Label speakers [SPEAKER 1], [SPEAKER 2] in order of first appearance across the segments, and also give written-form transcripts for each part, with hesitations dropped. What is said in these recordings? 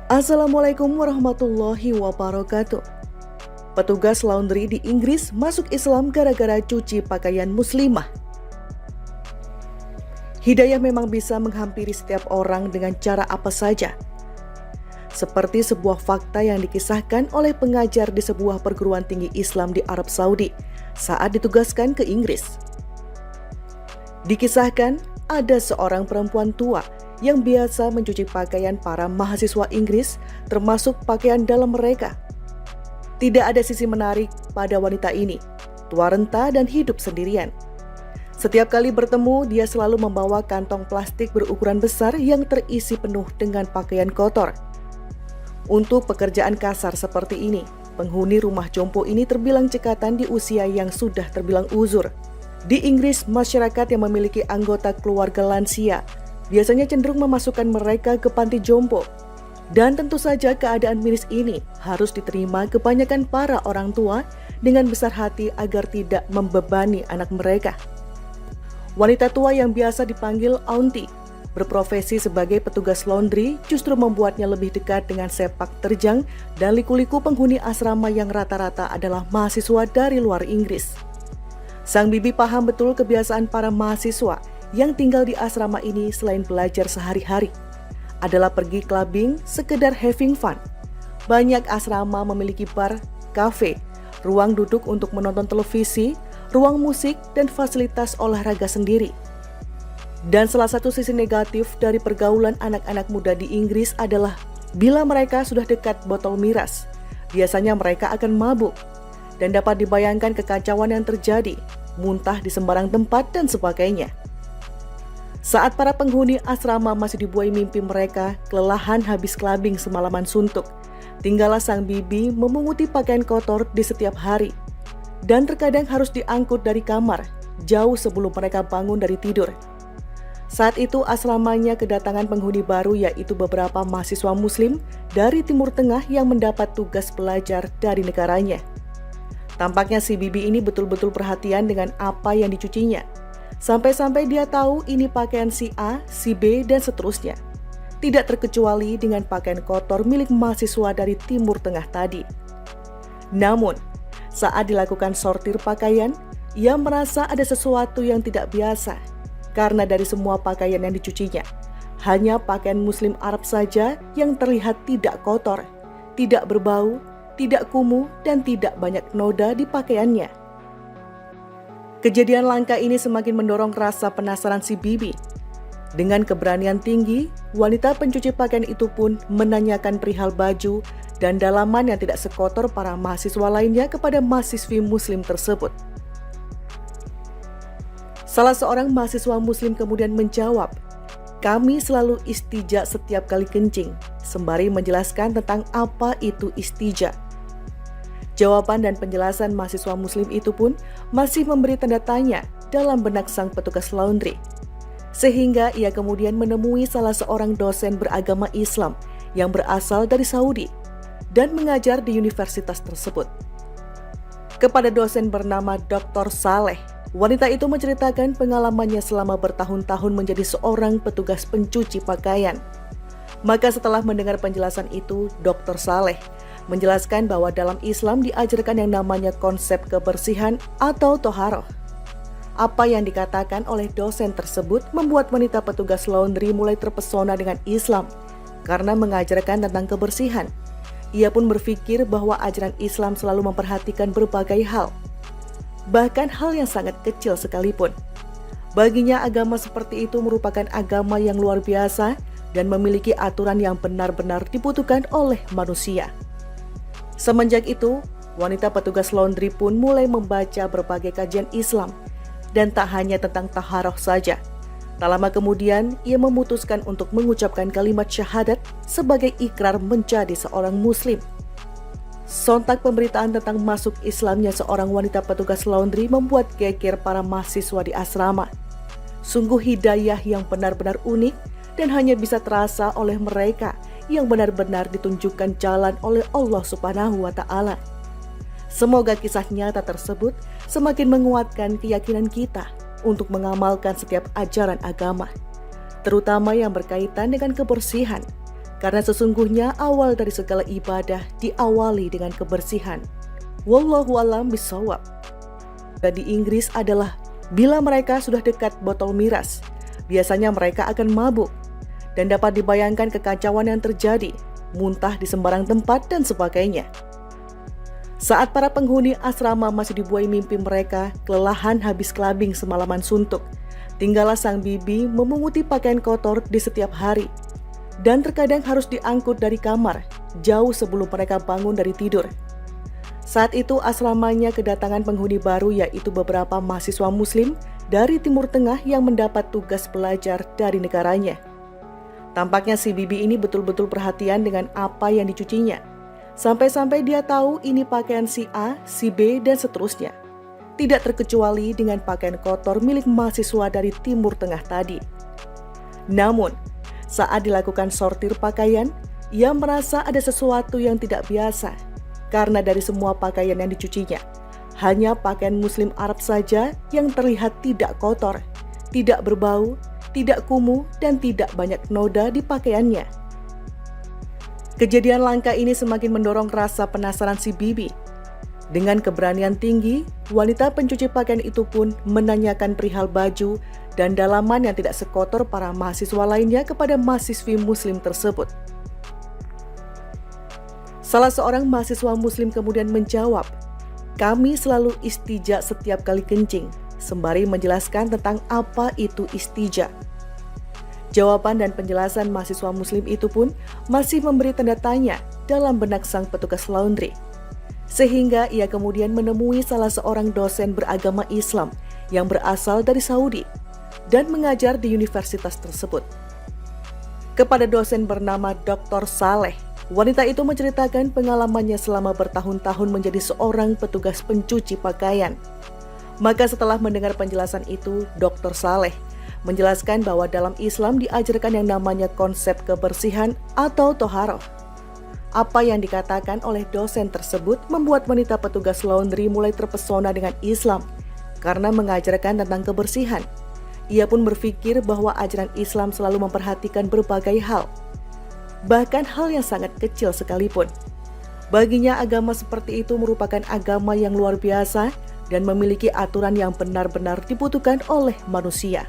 [SPEAKER 1] Assalamualaikum warahmatullahi wabarakatuh. Petugas laundry di Inggris masuk Islam gara-gara cuci pakaian muslimah. Hidayah memang bisa menghampiri setiap orang dengan cara apa saja. Seperti sebuah fakta yang dikisahkan oleh pengajar di sebuah perguruan tinggi Islam di Arab Saudi saat ditugaskan ke Inggris. Dikisahkan ada seorang perempuan tua yang biasa mencuci pakaian para mahasiswa Inggris, termasuk pakaian dalam mereka. Tidak ada sisi menarik pada wanita ini, tua renta dan hidup sendirian. Setiap kali bertemu, dia selalu membawa kantong plastik berukuran besar yang terisi penuh dengan pakaian kotor. Untuk pekerjaan kasar seperti ini, penghuni rumah jompo ini terbilang cekatan di usia yang sudah terbilang uzur. Di Inggris, masyarakat yang memiliki anggota keluarga lansia biasanya cenderung memasukkan mereka ke panti jompo. Dan tentu saja keadaan miris ini harus diterima kebanyakan para orang tua dengan besar hati agar tidak membebani anak mereka. Wanita tua yang biasa dipanggil auntie, berprofesi sebagai petugas laundry, justru membuatnya lebih dekat dengan sepak terjang dan liku-liku penghuni asrama yang rata-rata adalah mahasiswa dari luar Inggris. Sang bibi paham betul kebiasaan para mahasiswa yang tinggal di asrama ini selain belajar sehari-hari adalah pergi clubbing, sekedar having fun. Banyak asrama memiliki bar, kafe, ruang duduk untuk menonton televisi, ruang musik, dan fasilitas olahraga sendiri. Dan salah satu sisi negatif dari pergaulan anak-anak muda di Inggris adalah bila mereka sudah dekat botol miras, biasanya mereka akan mabuk. Dan dapat dibayangkan kekacauan yang terjadi, muntah di sembarang tempat dan sebagainya. Saat para penghuni asrama masih dibuai mimpi mereka, kelelahan habis clubbing semalaman suntuk, tinggallah sang bibi memunguti pakaian kotor di setiap hari. Dan terkadang harus diangkut dari kamar, jauh sebelum mereka bangun dari tidur. Saat itu asramanya kedatangan penghuni baru, yaitu beberapa mahasiswa muslim dari Timur Tengah yang mendapat tugas belajar dari negaranya. Tampaknya si bibi ini betul-betul perhatian dengan apa yang dicucinya. Sampai-sampai dia tahu ini pakaian si A, si B, dan seterusnya. Tidak terkecuali dengan pakaian kotor milik mahasiswa dari Timur Tengah tadi. Namun, saat dilakukan sortir pakaian, ia merasa ada sesuatu yang tidak biasa. Karena dari semua pakaian yang dicucinya, hanya pakaian muslim Arab saja yang terlihat tidak kotor, tidak berbau, tidak kumuh, dan tidak banyak noda di pakaiannya. Kejadian langka ini semakin mendorong rasa penasaran si bibi. Dengan keberanian tinggi, wanita pencuci pakaian itu pun menanyakan perihal baju dan dalaman yang tidak sekotor para mahasiswa lainnya kepada mahasiswi muslim tersebut. Salah seorang mahasiswa muslim kemudian menjawab, "Kami selalu istija setiap kali kencing," sembari menjelaskan tentang apa itu istija. Jawaban dan penjelasan mahasiswa muslim itu pun masih memberi tanda tanya dalam benak sang petugas laundry. Sehingga ia kemudian menemui salah seorang dosen beragama Islam yang berasal dari Saudi dan mengajar di universitas tersebut. Kepada dosen bernama Dr. Saleh, wanita itu menceritakan pengalamannya selama bertahun-tahun menjadi seorang petugas pencuci pakaian. Maka setelah mendengar penjelasan itu, Dr. Saleh menjelaskan bahwa dalam Islam diajarkan yang namanya konsep kebersihan atau toharoh. Apa yang dikatakan oleh dosen tersebut membuat wanita petugas laundry mulai terpesona dengan Islam karena mengajarkan tentang kebersihan. Ia pun berpikir bahwa ajaran Islam selalu memperhatikan berbagai hal, bahkan hal yang sangat kecil sekalipun. Baginya agama seperti itu merupakan agama yang luar biasa dan memiliki aturan yang benar-benar dibutuhkan oleh manusia. Semenjak itu, wanita petugas laundry pun mulai membaca berbagai kajian Islam, dan tak hanya tentang taharah saja. Tak lama kemudian, ia memutuskan untuk mengucapkan kalimat syahadat sebagai ikrar menjadi seorang muslim. Sontak pemberitaan tentang masuk Islamnya seorang wanita petugas laundry membuat geger para mahasiswa di asrama. Sungguh hidayah yang benar-benar unik dan hanya bisa terasa oleh mereka yang benar-benar ditunjukkan jalan oleh Allah Subhanahu wa Ta'ala. Semoga kisah nyata tersebut semakin menguatkan keyakinan kita untuk mengamalkan setiap ajaran agama, terutama yang berkaitan dengan kebersihan, karena sesungguhnya awal dari segala ibadah diawali dengan kebersihan. Wallahu a'lam bishawab. Dan di Inggris adalah bila mereka sudah dekat botol miras, biasanya mereka akan mabuk dan dapat dibayangkan kekacauan yang terjadi, muntah di sembarang tempat dan sebagainya. Saat para penghuni asrama masih dibuai mimpi mereka, kelelahan habis kelabing semalaman suntuk, tinggallah sang bibi memunguti pakaian kotor di setiap hari, dan terkadang harus diangkut dari kamar jauh sebelum mereka bangun dari tidur. Saat itu asramanya kedatangan penghuni baru, yaitu beberapa mahasiswa muslim dari Timur Tengah yang mendapat tugas belajar dari negaranya. Tampaknya si bibi ini betul-betul perhatian dengan apa yang dicucinya. Sampai-sampai dia tahu ini pakaian si A, si B, dan seterusnya. Tidak terkecuali dengan pakaian kotor milik mahasiswa dari Timur Tengah tadi. Namun, saat dilakukan sortir pakaian, ia merasa ada sesuatu yang tidak biasa. Karena dari semua pakaian yang dicucinya, hanya pakaian muslim Arab saja yang terlihat tidak kotor, tidak berbau, tidak kumuh, dan tidak banyak noda di pakaiannya. Kejadian langka ini semakin mendorong rasa penasaran si bibi. Dengan keberanian tinggi, wanita pencuci pakaian itu pun menanyakan perihal baju dan dalaman yang tidak sekotor para mahasiswa lainnya kepada mahasiswi muslim tersebut. Salah seorang mahasiswa muslim kemudian menjawab, "Kami selalu istija setiap kali kencing," sembari menjelaskan tentang apa itu istija. Jawaban dan penjelasan mahasiswa muslim itu pun masih memberi tanda tanya dalam benak sang petugas laundry. Sehingga ia kemudian menemui salah seorang dosen beragama Islam yang berasal dari Saudi dan mengajar di universitas tersebut. Kepada dosen bernama Dr. Saleh, wanita itu menceritakan pengalamannya selama bertahun-tahun menjadi seorang petugas pencuci pakaian. Maka setelah mendengar penjelasan itu, Dr. Saleh menjelaskan bahwa dalam Islam diajarkan yang namanya konsep kebersihan atau toharoh. Apa yang dikatakan oleh dosen tersebut membuat wanita petugas laundry mulai terpesona dengan Islam karena mengajarkan tentang kebersihan. Ia pun berpikir bahwa ajaran Islam selalu memperhatikan berbagai hal, bahkan hal yang sangat kecil sekalipun. Baginya agama seperti itu merupakan agama yang luar biasa dan memiliki aturan yang benar-benar dibutuhkan oleh manusia.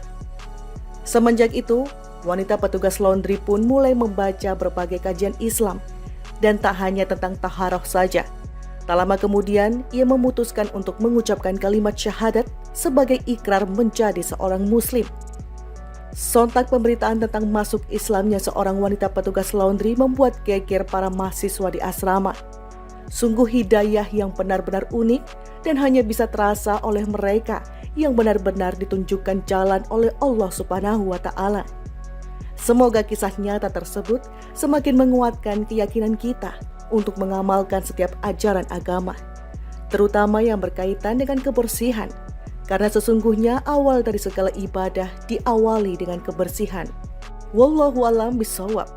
[SPEAKER 1] Semenjak itu, wanita petugas laundry pun mulai membaca berbagai kajian Islam, dan tak hanya tentang taharah saja. Tak lama kemudian, ia memutuskan untuk mengucapkan kalimat syahadat sebagai ikrar menjadi seorang muslim. Sontak pemberitaan tentang masuk Islamnya seorang wanita petugas laundry membuat geger para mahasiswa di asrama. Sungguh hidayah yang benar-benar unik dan hanya bisa terasa oleh mereka yang benar-benar ditunjukkan jalan oleh Allah Subhanahu wa Ta'ala. Semoga kisah nyata tersebut semakin menguatkan keyakinan kita untuk mengamalkan setiap ajaran agama, terutama yang berkaitan dengan kebersihan, karena sesungguhnya awal dari segala ibadah diawali dengan kebersihan. Wallahu a'lam bishawab.